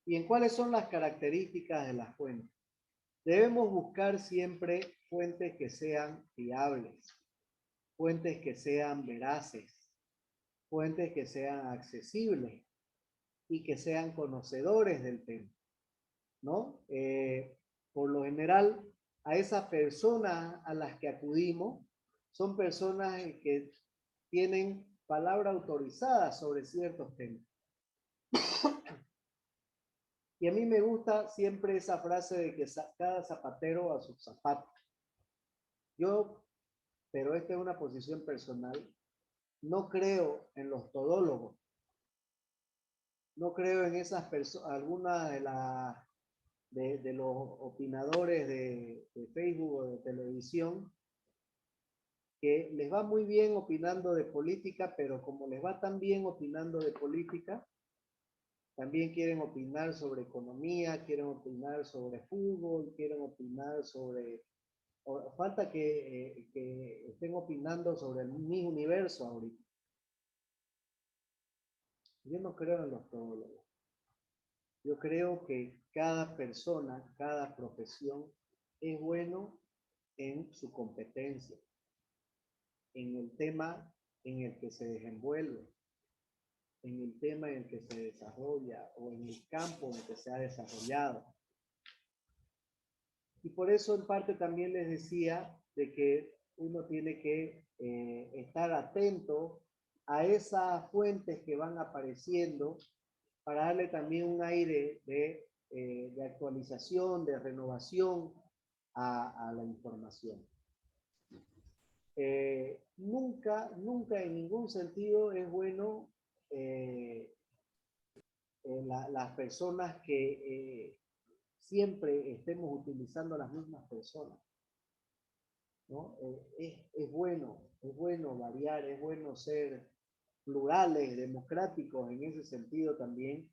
¿Y en cuáles son las características de las fuentes? Debemos buscar siempre fuentes que sean fiables, fuentes que sean veraces, fuentes que sean accesibles y que sean conocedores del tema, ¿no? Por lo general, a esas personas a las que acudimos son personas que tienen palabra autorizada sobre ciertos temas. Y a mí me gusta siempre esa frase de que cada zapatero a sus zapatos. Yo, pero esta es una posición personal, no creo en los todólogos. No creo en esas personas, algunas de los opinadores de Facebook o de televisión, que les va muy bien opinando de política, pero como les va tan bien opinando de política, también quieren opinar sobre economía, quieren opinar sobre fútbol, quieren opinar sobre... falta que estén opinando sobre mi universo ahorita. Yo no creo en los todólogos. Yo creo que cada persona, cada profesión es bueno en su competencia, en el tema en el que se desenvuelve, en el tema en el que se desarrolla o en el campo en el que se ha desarrollado. Y por eso en parte también les decía de que uno tiene que estar atento a esas fuentes que van apareciendo para darle también un aire de actualización, de renovación a la información. Nunca en ningún sentido es bueno las personas que siempre estemos utilizando las mismas personas, ¿no? Es bueno variar, es bueno ser plurales, democráticos en ese sentido también,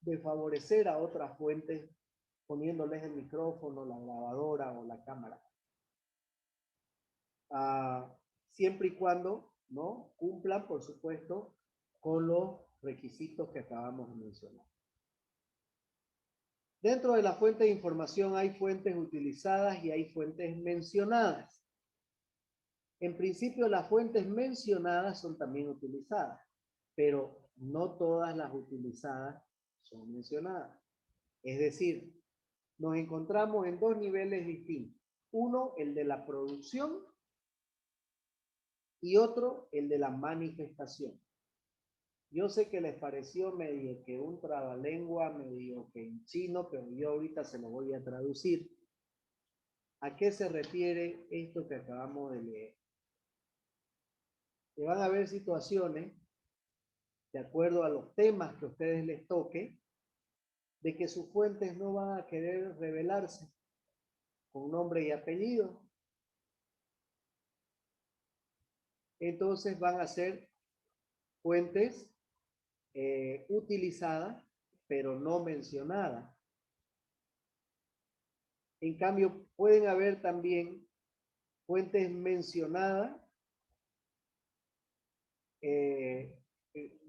de favorecer a otras fuentes poniéndoles el micrófono, la grabadora o la cámara. Siempre y cuando, ¿no?, cumplan, por supuesto, con los requisitos que acabamos de mencionar. Dentro de la fuente de información hay fuentes utilizadas y hay fuentes mencionadas. En principio, las fuentes mencionadas son también utilizadas, pero no todas las utilizadas son mencionadas. Es decir, nos encontramos en dos niveles distintos. Uno, el de la producción, y otro, el de la manifestación. Yo sé que les pareció medio que un trabalengua, medio que en chino, pero yo ahorita se lo voy a traducir. ¿A qué se refiere esto que acabamos de leer? Que van a haber situaciones, de acuerdo a los temas que a ustedes les toque, de que sus fuentes no van a querer revelarse con nombre y apellido. Entonces van a ser fuentes utilizadas, pero no mencionadas. En cambio, pueden haber también fuentes mencionadas, eh, eh,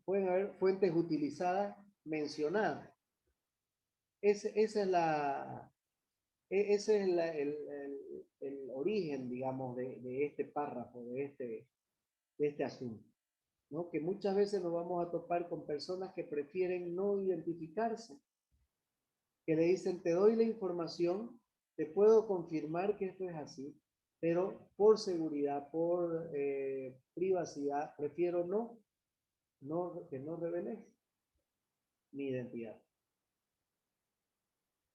pueden haber fuentes utilizadas mencionadas. Esa es la, ese es el origen, digamos, de este párrafo, de este asunto, ¿no? Que muchas veces nos vamos a topar con personas que prefieren no identificarse, que le dicen, te doy la información, te puedo confirmar que esto es así, pero por seguridad, por privacidad, prefiero que no reveles mi identidad,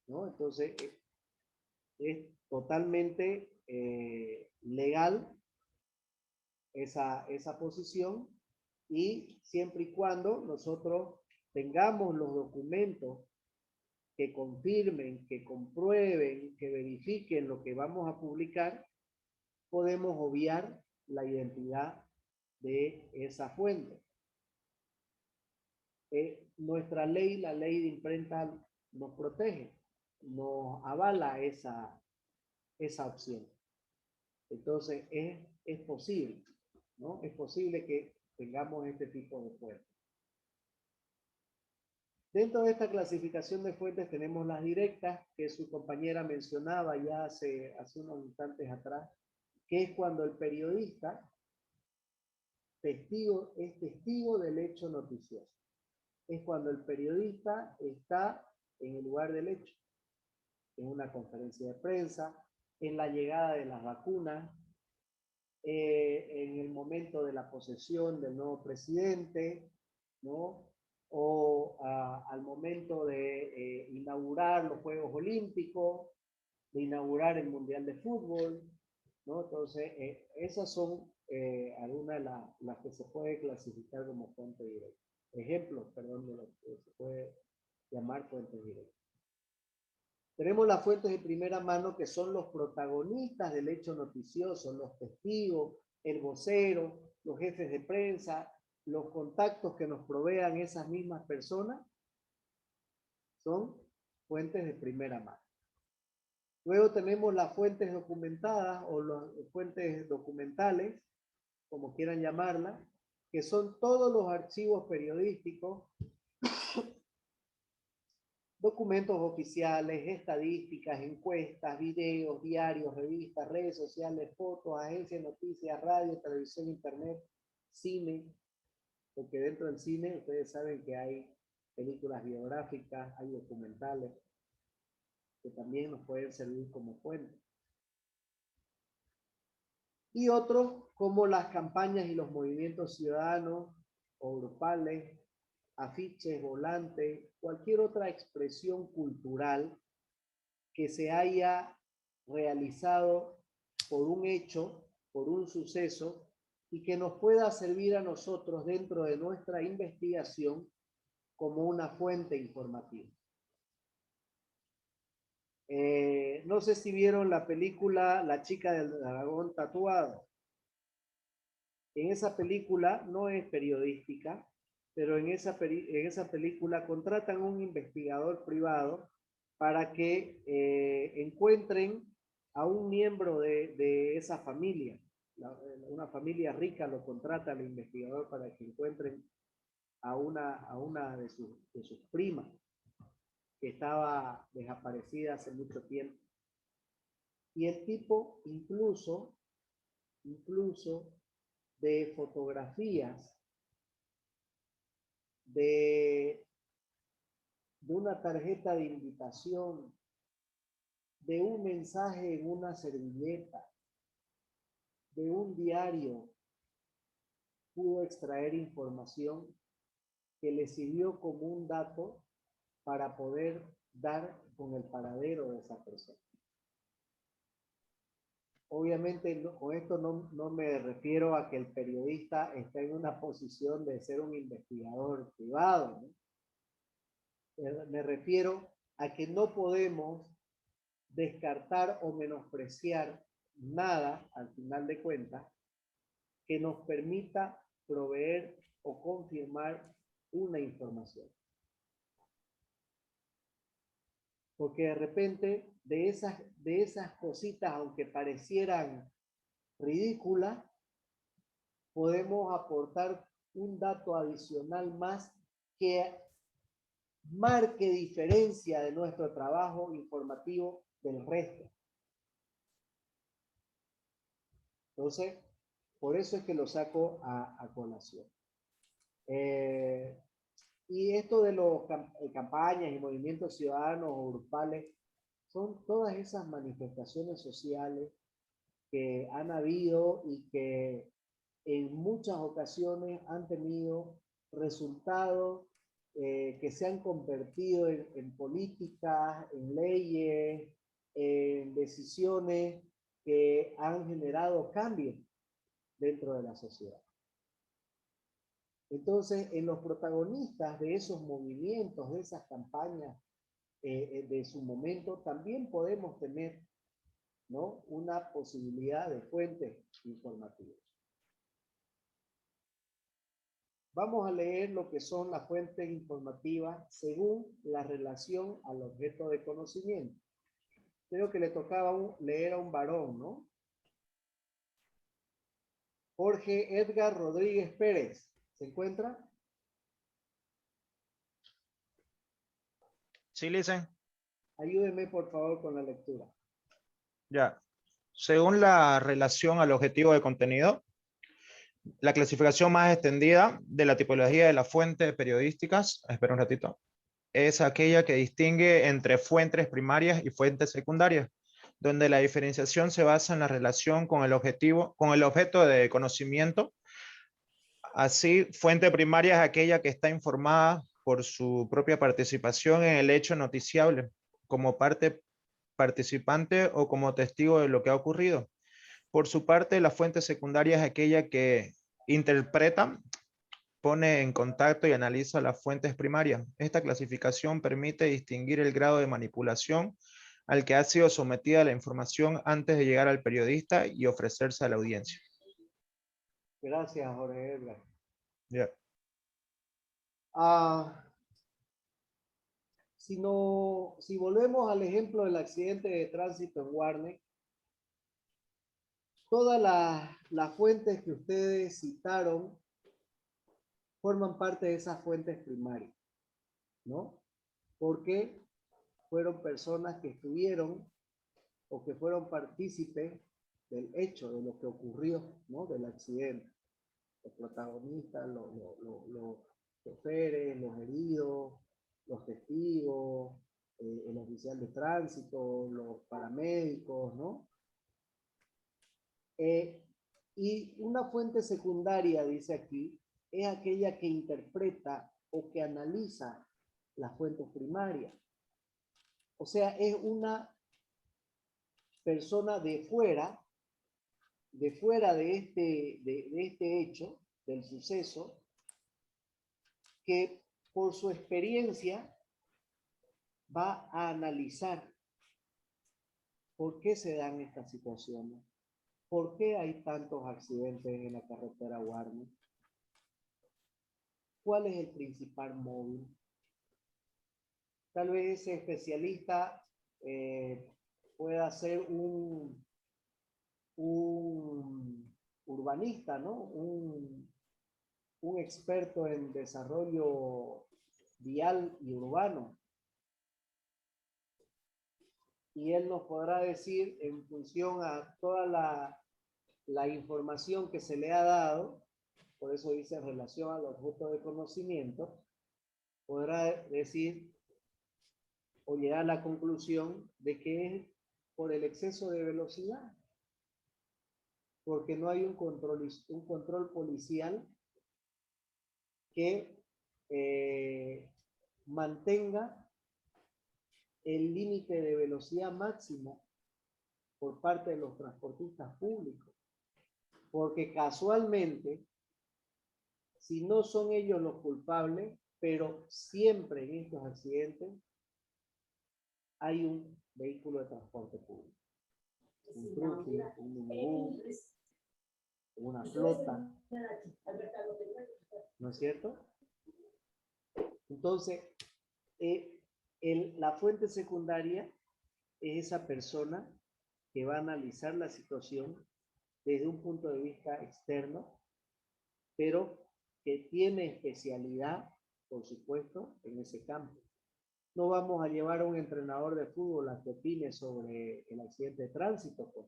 ¿no? Entonces, es totalmente legal esa posición, y siempre y cuando nosotros tengamos los documentos que confirmen, que comprueben, que verifiquen lo que vamos a publicar, podemos obviar la identidad de esa fuente. Nuestra ley, la ley de imprenta, nos protege, nos avala esa opción. Entonces, es posible, ¿no? Es posible que tengamos este tipo de fuentes. Dentro de esta clasificación de fuentes tenemos las directas, que su compañera mencionaba ya hace unos instantes atrás, que es cuando el periodista es testigo del hecho noticioso. Es cuando el periodista está en el lugar del hecho, en una conferencia de prensa, en la llegada de las vacunas, en el momento de la posesión del nuevo presidente, ¿no? O al momento de inaugurar los Juegos Olímpicos, de inaugurar el Mundial de Fútbol, ¿no? Entonces, esas son algunas de las que se puede clasificar como fuente directa. Ejemplos, perdón, de lo que se puede llamar fuentes directas. Tenemos las fuentes de primera mano, que son los protagonistas del hecho noticioso, los testigos, el vocero, los jefes de prensa, los contactos que nos provean esas mismas personas, son fuentes de primera mano. Luego tenemos las fuentes documentadas o las fuentes documentales, como quieran llamarlas, que son todos los archivos periodísticos, documentos oficiales, estadísticas, encuestas, videos, diarios, revistas, redes sociales, fotos, agencias de noticias, radio, televisión, internet, cine, porque dentro del cine ustedes saben que hay películas biográficas, hay documentales, que también nos pueden servir como fuente. Y otros como las campañas y los movimientos ciudadanos o grupales, afiches, volantes, cualquier otra expresión cultural que se haya realizado por un hecho, por un suceso, y que nos pueda servir a nosotros dentro de nuestra investigación como una fuente informativa. No sé si vieron la película La chica del dragón tatuado. En esa película no es periodística, pero en esa película contratan un investigador privado para que encuentren a un miembro de esa familia. Una familia rica lo contrata al investigador para que encuentren a una de sus primas, que estaba desaparecida hace mucho tiempo. Y el tipo incluso de fotografías de una tarjeta de invitación, de un mensaje en una servilleta, de un diario, pudo extraer información que le sirvió como un dato para poder dar con el paradero de esa persona. Obviamente con esto no me refiero a que el periodista está en una posición de ser un investigador privado, ¿no? Me refiero a que no podemos descartar o menospreciar nada, al final de cuentas, que nos permita proveer o confirmar una información. Porque de repente de esas cositas, aunque parecieran ridículas, podemos aportar un dato adicional más que marque diferencia de nuestro trabajo informativo del resto. Entonces, por eso es que lo saco a colación. Y esto de las campañas y movimientos ciudadanos o grupales son todas esas manifestaciones sociales que han habido y que en muchas ocasiones han tenido resultados que se han convertido en políticas, en leyes, en decisiones que han generado cambios dentro de la sociedad. Entonces, en los protagonistas de esos movimientos, de esas campañas, de su momento, también podemos tener, ¿no?, una posibilidad de fuentes informativas. Vamos a leer lo que son las fuentes informativas según la relación al objeto de conocimiento. Creo que le tocaba leer a un varón, ¿no? Jorge Edgar Rodríguez Pérez. ¿Se encuentra? Sí, Licen. Ayúdeme, por favor, con la lectura. Ya. Según la relación al objetivo de contenido, la clasificación más extendida de la tipología de las fuentes periodísticas, espera un ratito, es aquella que distingue entre fuentes primarias y fuentes secundarias, donde la diferenciación se basa en la relación con el objetivo, con el objeto de conocimiento. Así, fuente primaria es aquella que está informada por su propia participación en el hecho noticiable, como parte participante o como testigo de lo que ha ocurrido. Por su parte, la fuente secundaria es aquella que interpreta, pone en contacto y analiza las fuentes primarias. Esta clasificación permite distinguir el grado de manipulación al que ha sido sometida la información antes de llegar al periodista y ofrecerse a la audiencia. Gracias, Jorge Edgar. Yeah. Si volvemos al ejemplo del accidente de tránsito en Guarne, todas las fuentes que ustedes citaron forman parte de esas fuentes primarias, ¿no? Porque fueron personas que estuvieron o que fueron partícipes del hecho, de lo que ocurrió, ¿no? Del accidente. Los protagonistas, los choferes, los heridos, los testigos, el oficial de tránsito, los paramédicos, ¿no? Y una fuente secundaria, dice aquí, es aquella que interpreta o que analiza las fuentes primarias. O sea, es una persona de fuera de este hecho, del suceso, que por su experiencia va a analizar por qué se dan estas situaciones, por qué hay tantos accidentes en la carretera Guarne, cuál es el principal móvil. Tal vez ese especialista pueda ser un urbanista, ¿no? Un experto en desarrollo vial y urbano. Y él nos podrá decir, en función a toda la información que se le ha dado, por eso dice en relación al objeto de conocimiento, podrá decir o llegar a la conclusión de que es por el exceso de velocidad, porque no hay un control policial que mantenga el límite de velocidad máximo por parte de los transportistas públicos, porque casualmente, si no son ellos los culpables, pero siempre en estos accidentes hay un vehículo de transporte público, un truqui, un minibús, una flota, ¿no es cierto? Entonces, la fuente secundaria es esa persona que va a analizar la situación desde un punto de vista externo, pero que tiene especialidad, por supuesto, en ese campo. No vamos a llevar a un entrenador de fútbol a que opine sobre el accidente de tránsito, pues,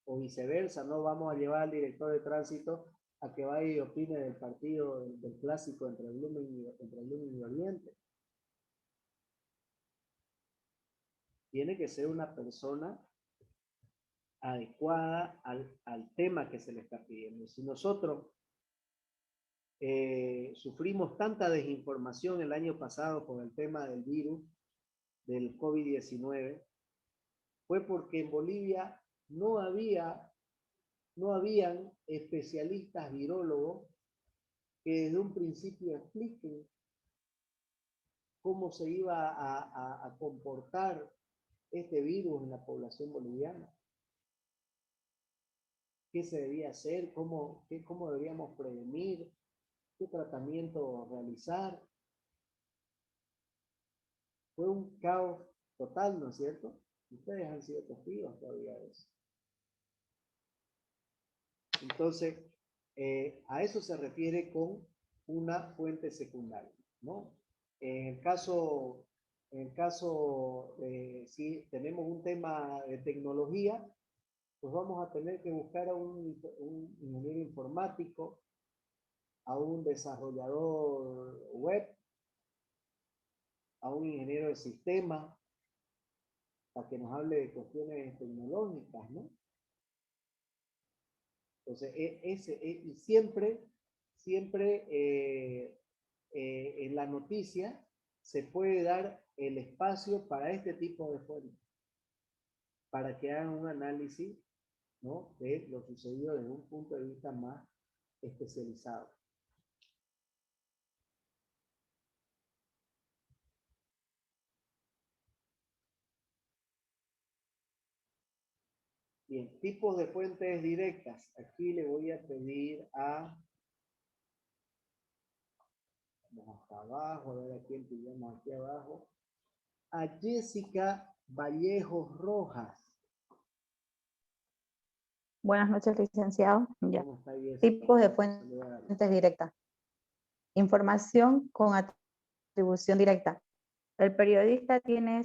o viceversa, no vamos a llevar al director de tránsito a que vaya y opine del partido, del clásico entre Blooming y Oriente. Tiene que ser una persona adecuada al tema que se le está pidiendo. Si nosotros sufrimos tanta desinformación el año pasado con el tema del virus, del COVID-19, fue porque en Bolivia no habían especialistas virólogos que desde un principio expliquen cómo se iba a comportar este virus en la población boliviana. ¿Qué se debía hacer? ¿Cómo deberíamos prevenir? ¿Qué tratamiento realizar? Fue un caos total, ¿no es cierto? Ustedes han sido testigos todavía de eso. Entonces, a eso se refiere con una fuente secundaria, ¿no? En En el caso de si tenemos un tema de tecnología, pues vamos a tener que buscar a un ingeniero informático, a un desarrollador web, a un ingeniero de sistemas, para que nos hable de cuestiones tecnológicas, ¿no? Entonces, y siempre en la noticia se puede dar el espacio para este tipo de fuentes, para que hagan un análisis, ¿no?, de lo sucedido desde un punto de vista más especializado. Bien, tipos de fuentes directas. Aquí le voy a pedir vamos hasta abajo, a ver a quién pillamos aquí abajo, a Jessica Vallejos Rojas. Buenas noches, licenciado. Ya. ¿Cómo está, Jessica? Tipos de fuentes directas. Información con atribución directa. El periodista tiene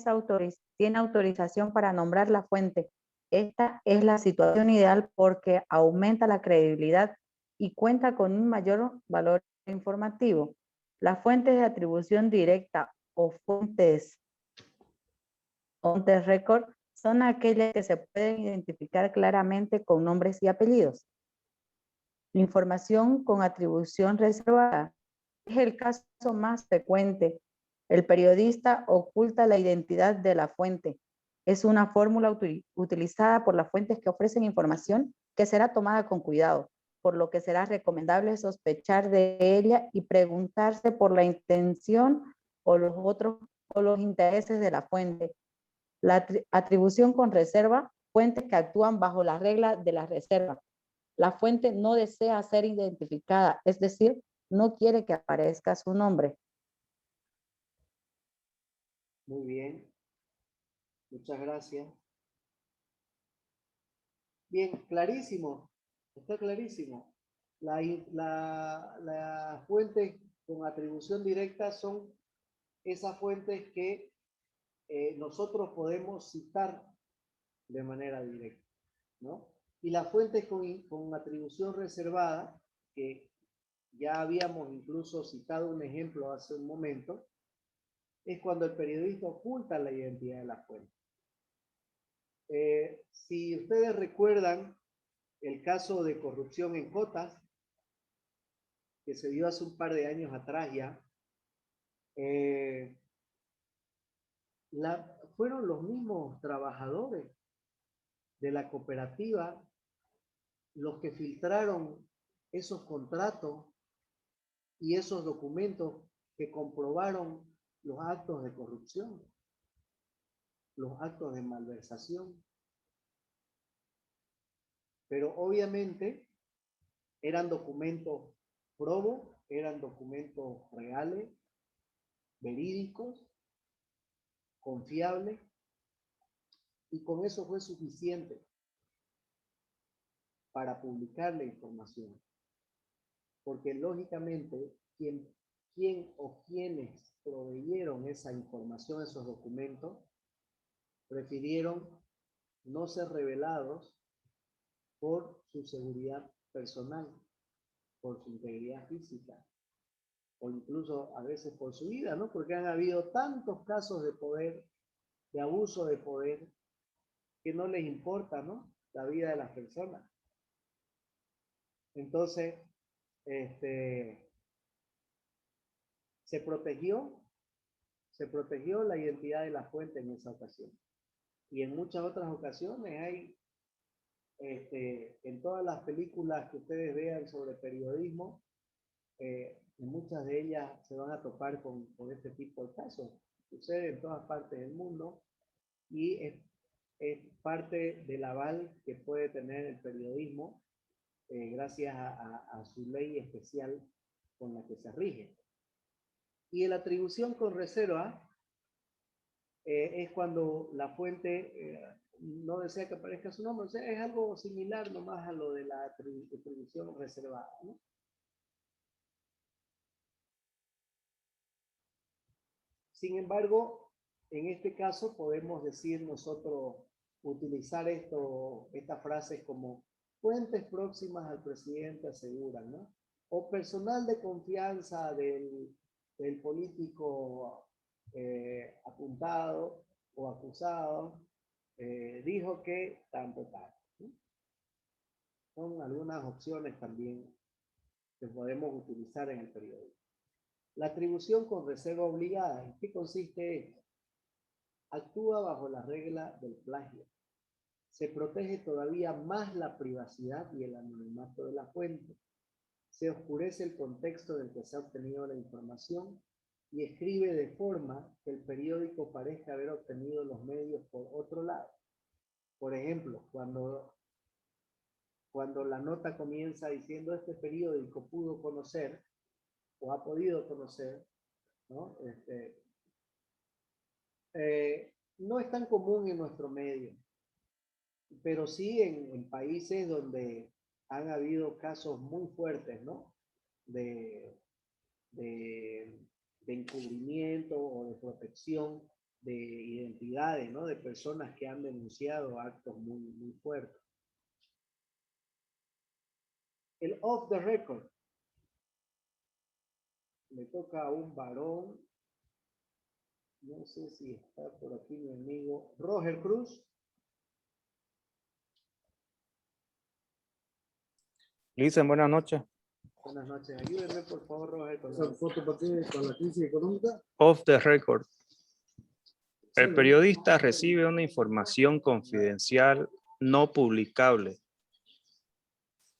autorización para nombrar la fuente. Esta es la situación ideal porque aumenta la credibilidad y cuenta con un mayor valor informativo. Las fuentes de atribución directa o fuentes record son aquellas que se pueden identificar claramente con nombres y apellidos. Información con atribución reservada es el caso más frecuente. El periodista oculta la identidad de la fuente. Es una fórmula utilizada por las fuentes que ofrecen información que será tomada con cuidado, por lo que será recomendable sospechar de ella y preguntarse por la intención o los intereses de la fuente. La atribución con reserva, fuentes que actúan bajo la regla de la reserva. La fuente no desea ser identificada, es decir, no quiere que aparezca su nombre. Muy bien. Muchas gracias. Bien, clarísimo. Está clarísimo. Las fuentes con atribución directa son esas fuentes que nosotros podemos citar de manera directa, ¿no? Y las fuentes con atribución reservada, que ya habíamos incluso citado un ejemplo hace un momento, es cuando el periodista oculta la identidad de la fuente. Si ustedes recuerdan el caso de corrupción en Cotas, que se dio hace un par de años atrás ya, fueron los mismos trabajadores de la cooperativa los que filtraron esos contratos y esos documentos que comprobaron los actos de corrupción, los actos de malversación. Pero obviamente eran documentos probos, eran documentos reales, verídicos, confiables, y con eso fue suficiente para publicar la información. Porque lógicamente quién o quienes proveyeron esa información, esos documentos, prefirieron no ser revelados por su seguridad personal, por su integridad física, o incluso a veces por su vida, ¿no? Porque han habido tantos casos de poder, de abuso de poder, que no les importa, ¿no?, la vida de las personas. Entonces, se protegió la identidad de la fuente en esa ocasión. Y en muchas otras ocasiones hay, en todas las películas que ustedes vean sobre periodismo, en muchas de ellas se van a topar con este tipo de casos. Sucede en todas partes del mundo y es parte del aval que puede tener el periodismo gracias a su ley especial con la que se rige. Y la atribución con reserva es cuando la fuente no desea que aparezca su nombre. O sea, es algo similar nomás a lo de la atribución reservada, ¿no? Sin embargo, En este caso podemos decir nosotros, utilizar estas frases como fuentes próximas al presidente aseguran, ¿no? O personal de confianza del político apuntado o acusado dijo que tanto tal, ¿no? Son algunas opciones también que podemos utilizar en el periódico. La atribución con reserva obligada, ¿en qué consiste esto? Actúa bajo la regla del plagio. Se protege todavía más la privacidad y el anonimato de la fuente. Se oscurece el contexto del que se ha obtenido la información y escribe de forma que el periódico parezca haber obtenido los medios por otro lado. Por ejemplo, cuando la nota comienza diciendo este periódico pudo conocer o ha podido conocer, ¿no? No es tan común en nuestro medio, pero sí en países donde han habido casos muy fuertes, ¿no? De encubrimiento o de protección de identidades, ¿no? De personas que han denunciado actos muy, muy fuertes. El off the record. Le toca a un varón. No sé si está por aquí mi amigo Roger Cruz. Listen, buenas noches. Buenas noches. Ayúdenme, por favor, Roger, con la foto para con la crisis económica. Off the record. El periodista recibe una información confidencial no publicable.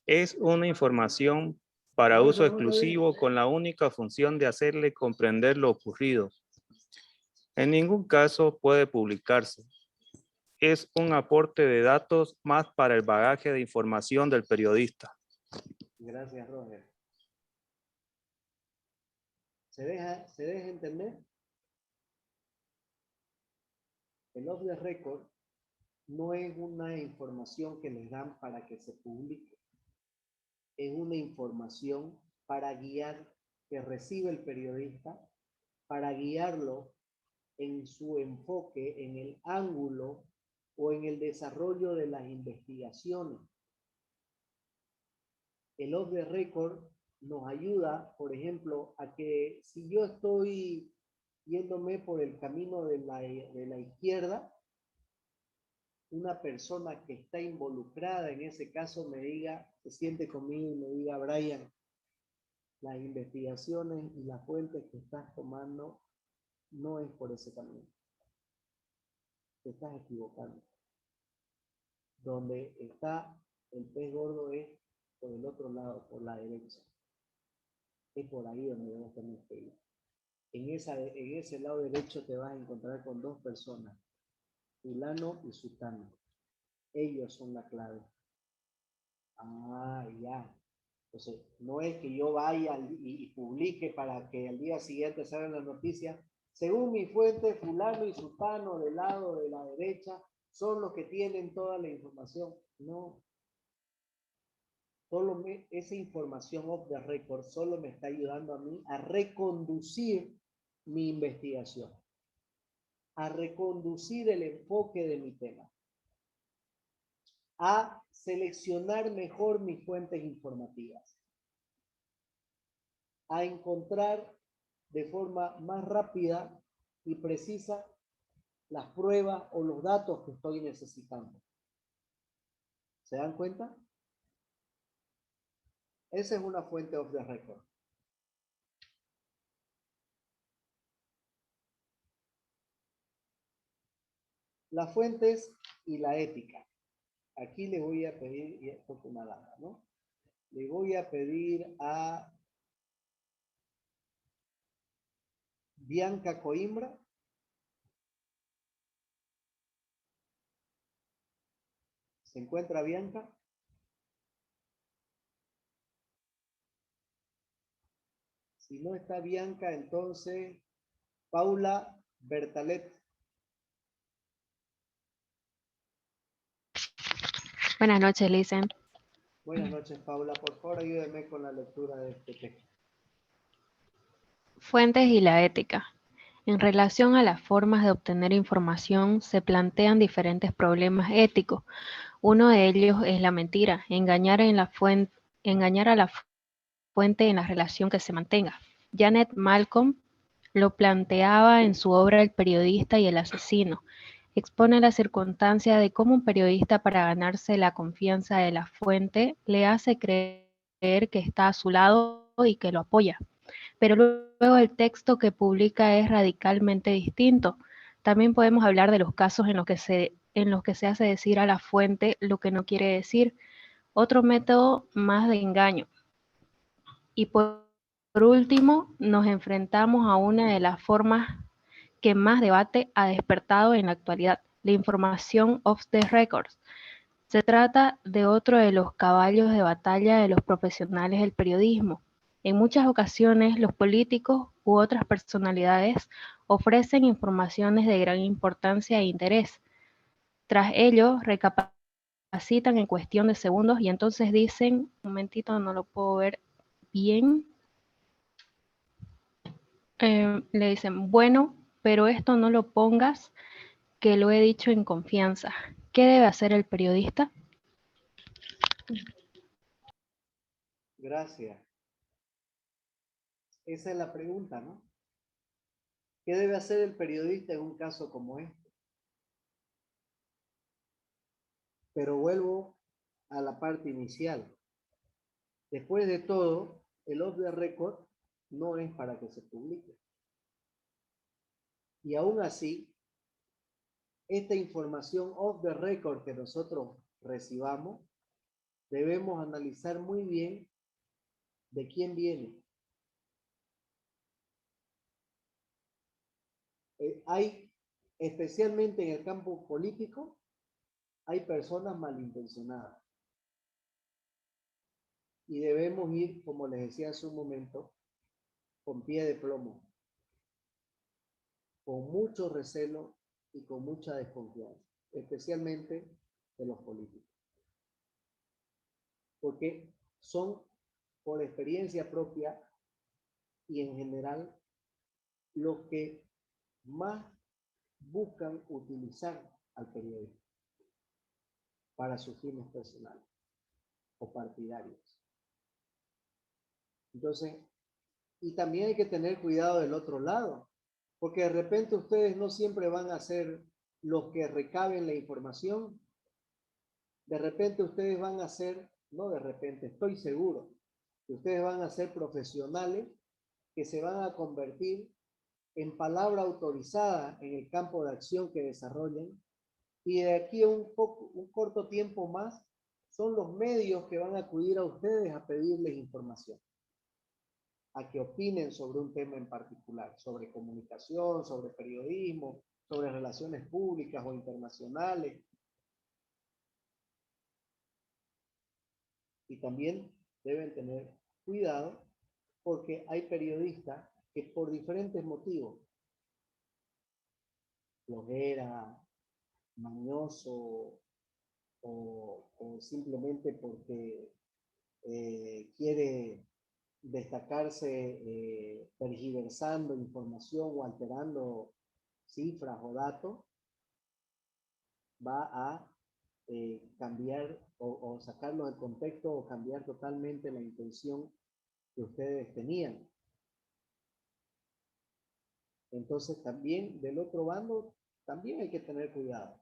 Es una información para uso exclusivo con la única función de hacerle comprender lo ocurrido. En ningún caso puede publicarse. Es un aporte de datos más para el bagaje de información del periodista. Gracias, Roger. ¿Se deja entender? El off the record no es una información que les dan para que se publique. Es una información para guiar, que recibe el periodista, para guiarlo en su enfoque, en el ángulo o en el desarrollo de las investigaciones. El off the record nos ayuda, por ejemplo, a que si yo estoy yéndome por el camino de la izquierda, una persona que está involucrada en ese caso me diga, se siente conmigo y me diga, Brian, las investigaciones y las fuentes que estás tomando no es por ese camino. Te estás equivocando. Donde está el pez gordo es por el otro lado, por la derecha. Es por ahí donde vos tenés que ir. En ese lado derecho te vas a encontrar con dos personas, fulano y sutano. Ellos son la clave. Ah, ya. Entonces, no es que yo vaya y publique para que al día siguiente salgan las noticias. Según mi fuente, fulano y sutano del lado de la derecha son los que tienen toda la información. No. Esa información off the record solo me está ayudando a mí a reconducir mi investigación, a reconducir el enfoque de mi tema, a seleccionar mejor mis fuentes informativas, a encontrar de forma más rápida y precisa las pruebas o los datos que estoy necesitando. ¿Se dan cuenta? Esa es una fuente off the record. Las fuentes y la ética. Aquí le voy a pedir, y esto es una dama, ¿no? Le voy a pedir a Bianca Coimbra. ¿Se encuentra Bianca? Si no está Bianca, entonces Paula Bertalet. Buenas noches, Lisen. Buenas noches, Paula. Por favor, ayúdeme con la lectura de este texto. Fuentes y la ética. En relación a las formas de obtener información, se plantean diferentes problemas éticos. Uno de ellos es la mentira, engañar a la fuente en la relación que se mantenga. Janet Malcolm lo planteaba en su obra El periodista y el asesino. Expone la circunstancia de cómo un periodista, para ganarse la confianza de la fuente, le hace creer que está a su lado y que lo apoya. Pero luego el texto que publica es radicalmente distinto. También podemos hablar de los casos en los que se hace decir a la fuente lo que no quiere decir. Otro método más de engaño. Y por último, nos enfrentamos a una de las formas que más debate ha despertado en la actualidad, la información off the records. Se trata de otro de los caballos de batalla de los profesionales del periodismo. En muchas ocasiones, los políticos u otras personalidades ofrecen informaciones de gran importancia e interés. Tras ello, recapacitan en cuestión de segundos y entonces dicen, un momentito, no lo puedo ver bien, le dicen, bueno, pero esto no lo pongas, que lo he dicho en confianza. ¿Qué debe hacer el periodista? Gracias. Esa es la pregunta, ¿no? ¿Qué debe hacer el periodista en un caso como este? Pero vuelvo a la parte inicial. Después de todo, el off the record no es para que se publique. Y aún así, esta información off the record que nosotros recibamos, debemos analizar muy bien de quién viene. Hay, especialmente en el campo político, hay personas malintencionadas. Y debemos ir, como les decía hace un momento, con pie de plomo, con mucho recelo y con mucha desconfianza, especialmente de los políticos. Porque son, por experiencia propia y en general, los que más buscan utilizar al periodismo para sus fines personales o partidarios. Entonces, y también hay que tener cuidado del otro lado, porque de repente ustedes no siempre van a ser los que recaben la información. De repente ustedes van a ser, no de repente, estoy seguro, que ustedes van a ser profesionales que se van a convertir en palabra autorizada en el campo de acción que desarrollen, y de aquí a un corto tiempo más son los medios que van a acudir a ustedes a pedirles información, a que opinen sobre un tema en particular, sobre comunicación, sobre periodismo, sobre relaciones públicas o internacionales. Y también deben tener cuidado porque hay periodistas que por diferentes motivos, flojera, mañoso o simplemente porque quiere destacarse tergiversando información o alterando cifras o datos, va a cambiar o sacarlo del contexto o cambiar totalmente la intención que ustedes tenían. Entonces también del otro bando, también hay que tener cuidado.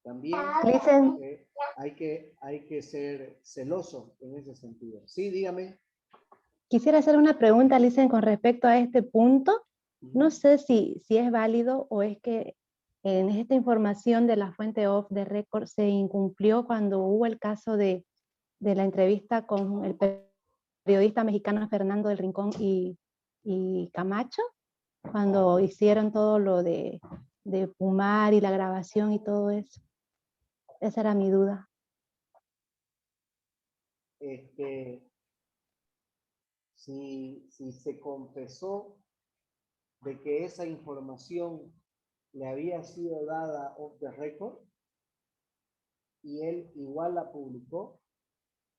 También hay que ser celoso en ese sentido. Sí, dígame. Quisiera hacer una pregunta, Licen, con respecto a este punto. No sé si es válido o es que en esta información de la fuente off the record se incumplió cuando hubo el caso de la entrevista con el periodista mexicano Fernando del Rincón y Camacho, cuando hicieron todo lo de fumar y la grabación y todo eso. Esa era mi duda. Si se confesó de que esa información le había sido dada off the record y él igual la publicó,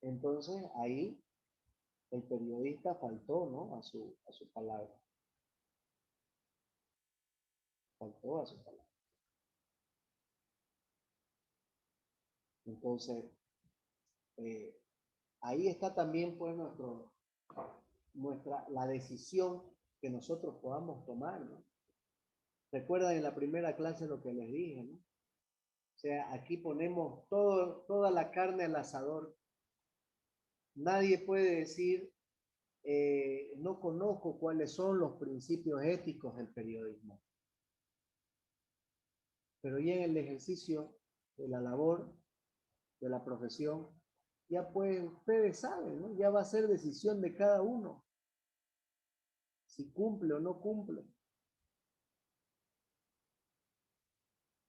entonces ahí el periodista faltó, ¿no?, a su palabra. faltó a su palabra. Entonces, ahí está también pues la decisión que nosotros podamos tomar, ¿no? Recuerdan en la primera clase lo que les dije, ¿no? O sea, aquí ponemos toda la carne al asador. Nadie puede decir, no conozco cuáles son los principios éticos del periodismo. Pero ya en el ejercicio de la labor, de la profesión, ya pues ustedes saben, ¿no? Ya va a ser decisión de cada uno si cumple o no cumple.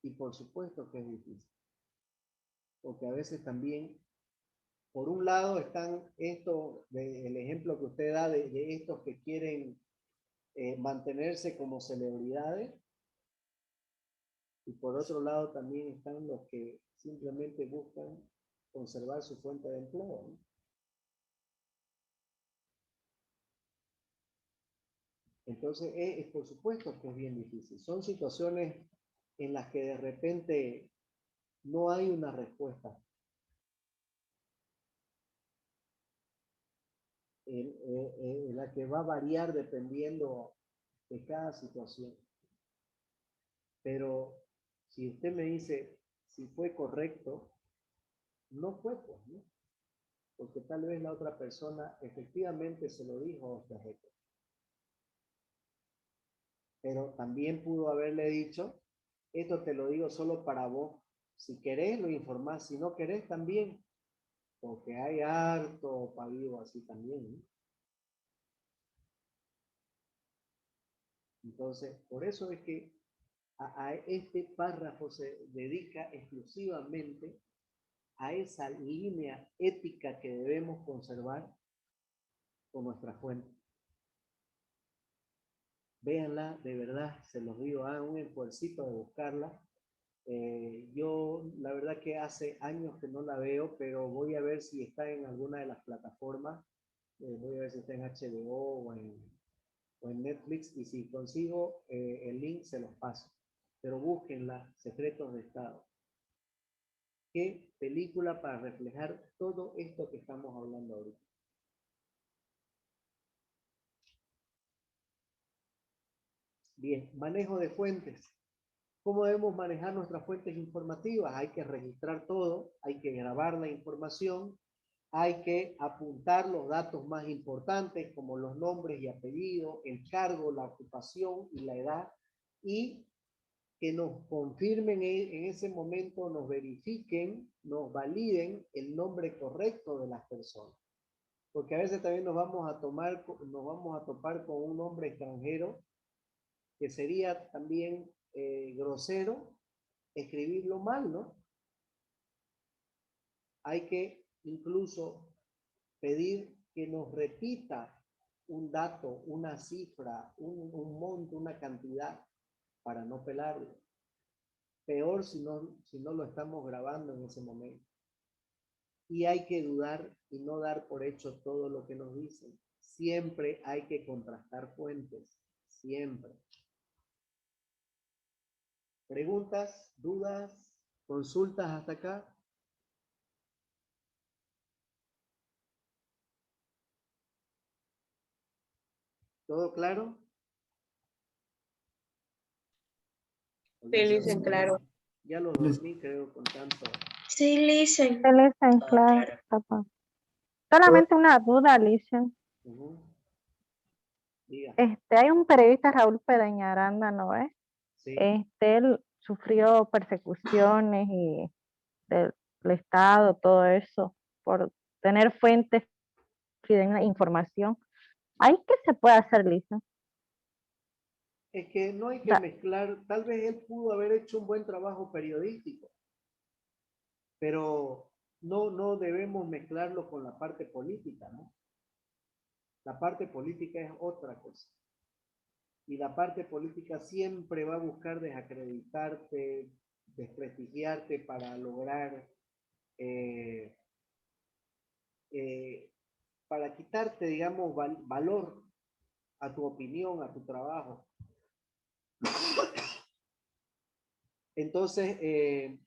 Y por supuesto que es difícil. Porque a veces también, por un lado están el ejemplo que usted da de estos que quieren mantenerse como celebridades. Y por otro lado también están los que simplemente buscan conservar su fuente de empleo, ¿no? Entonces, por supuesto que es bien difícil. Son situaciones en las que de repente no hay una respuesta. La que va a variar dependiendo de cada situación. Pero si usted me dice si fue correcto, no fue, pues, ¿no? Porque tal vez la otra persona efectivamente se lo dijo correcto. Pero también pudo haberle dicho, esto te lo digo solo para vos. Si querés, lo informás. Si no querés, también. Porque hay harto pavido así también, ¿no? Entonces, por eso es que a este párrafo se dedica exclusivamente a esa línea ética que debemos conservar con nuestra fuente. Véanla, de verdad, se los digo, hagan un esfuercito de buscarla. Yo la verdad que hace años que no la veo, pero voy a ver si está en alguna de las plataformas. Voy a ver si está en HBO o en Netflix, y si consigo el link se los paso. Pero búsquenla, Secretos de Estado. Qué película para reflejar todo esto que estamos hablando ahorita. Bien, manejo de fuentes. ¿Cómo debemos manejar nuestras fuentes informativas? Hay que registrar todo, hay que grabar la información, hay que apuntar los datos más importantes como los nombres y apellidos, el cargo, la ocupación y la edad, y que nos confirmen en ese momento, nos verifiquen, nos validen el nombre correcto de las personas. Porque a veces también nos vamos a topar con un nombre extranjero que sería también grosero escribirlo mal, ¿no? Hay que incluso pedir que nos repita un dato, una cifra, un monto, una cantidad para no pelarlo. Peor si no lo estamos grabando en ese momento. Y hay que dudar y no dar por hecho todo lo que nos dicen. Siempre hay que contrastar fuentes, siempre. ¿Preguntas, dudas, consultas hasta acá? ¿Todo claro? Sí, listen, claro. Ya lo dormí, creo, con tanto. Sí, listen. Listen, claro, papá. Solamente una duda, Alicia. Diga. Hay un periodista, Raúl Pedaña, ¿no es? Sí. Él sufrió persecuciones y del Estado, todo eso, por tener fuentes de información. ¿Ahí qué se puede hacer, Lisa? Es que no hay que mezclar, tal vez él pudo haber hecho un buen trabajo periodístico, pero no debemos mezclarlo con la parte política, ¿no? La parte política es otra cosa. Y la parte política siempre va a buscar desacreditarte, desprestigiarte para lograr, para quitarte, digamos, valor a tu opinión, a tu trabajo. Entonces,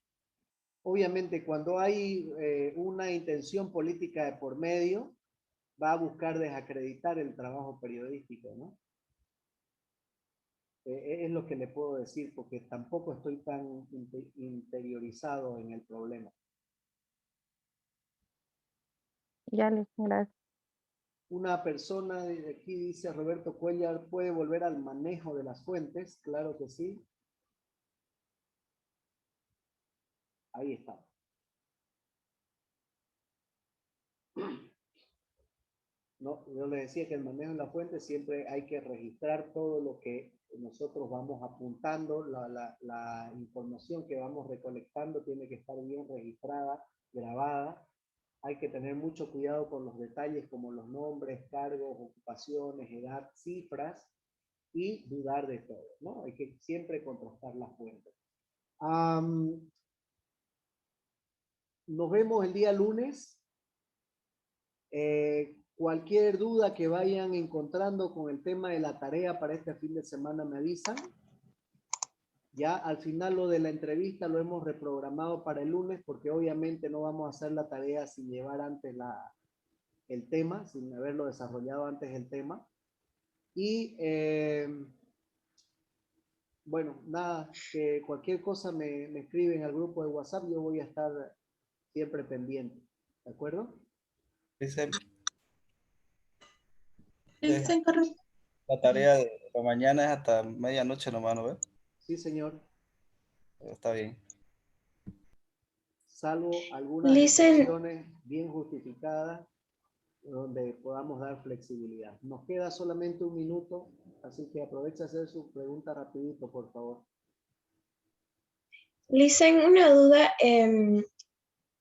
obviamente, cuando hay una intención política de por medio, va a buscar desacreditar el trabajo periodístico, ¿no? Es lo que le puedo decir, porque tampoco estoy tan interiorizado en el problema. Ya les gracias. Una persona de aquí dice Roberto Cuellar, ¿puede volver al manejo de las fuentes? Claro que sí. Ahí está. No, yo le decía que el manejo de la fuente siempre hay que registrar todo lo que nosotros vamos apuntando, la información que vamos recolectando tiene que estar bien registrada, grabada. Hay que tener mucho cuidado con los detalles como los nombres, cargos, ocupaciones, edad, cifras y dudar de todo, ¿no? Hay que siempre contrastar las fuentes. Nos vemos el día lunes. Cualquier duda que vayan encontrando con el tema de la tarea para este fin de semana me avisan. Ya al final lo de la entrevista lo hemos reprogramado para el lunes porque obviamente no vamos a hacer la tarea sin llevar antes el tema, sin haberlo desarrollado antes el tema. Y bueno, nada, que cualquier cosa me escriben al grupo de WhatsApp, yo voy a estar siempre pendiente. ¿De acuerdo? Dice, Listen, correcto. la tarea de la mañana es hasta medianoche nomás, ¿no ves? Sí, señor. Está bien. Salvo algunas Listen. excepciones bien justificadas donde podamos dar flexibilidad. Nos queda solamente un minuto, así que aprovecha a hacer su pregunta rapidito, por favor. Listen, una duda.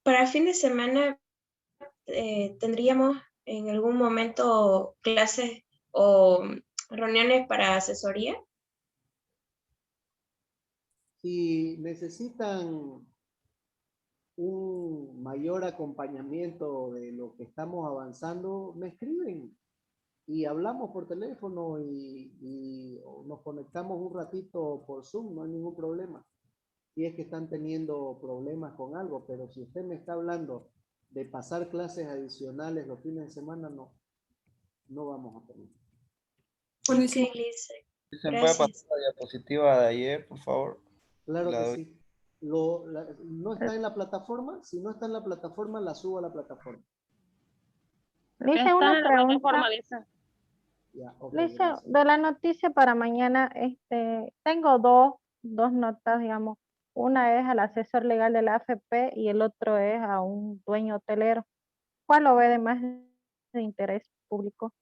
Para fin de semana, ¿tendríamos en algún momento clases o reuniones para asesoría? Si necesitan un mayor acompañamiento de lo que estamos avanzando, me escriben y hablamos por teléfono y nos conectamos un ratito por Zoom, no hay ningún problema. Si es que están teniendo problemas con algo, pero si usted me está hablando de pasar clases adicionales los fines de semana, no vamos a tener. Ok, Listen. Dicen, ¿puede pasar Gracias. la diapositiva de ayer, por favor? Claro La que doy. sí. ¿No está en la plataforma? Si no está en la plataforma, la subo a la plataforma. Le hice una pregunta. Ya, ok, Le hice gracias. de la noticia para mañana, tengo dos notas, digamos. Una es al asesor legal de la AFP y el otro es a un dueño hotelero. ¿Cuál lo ve de más de interés público?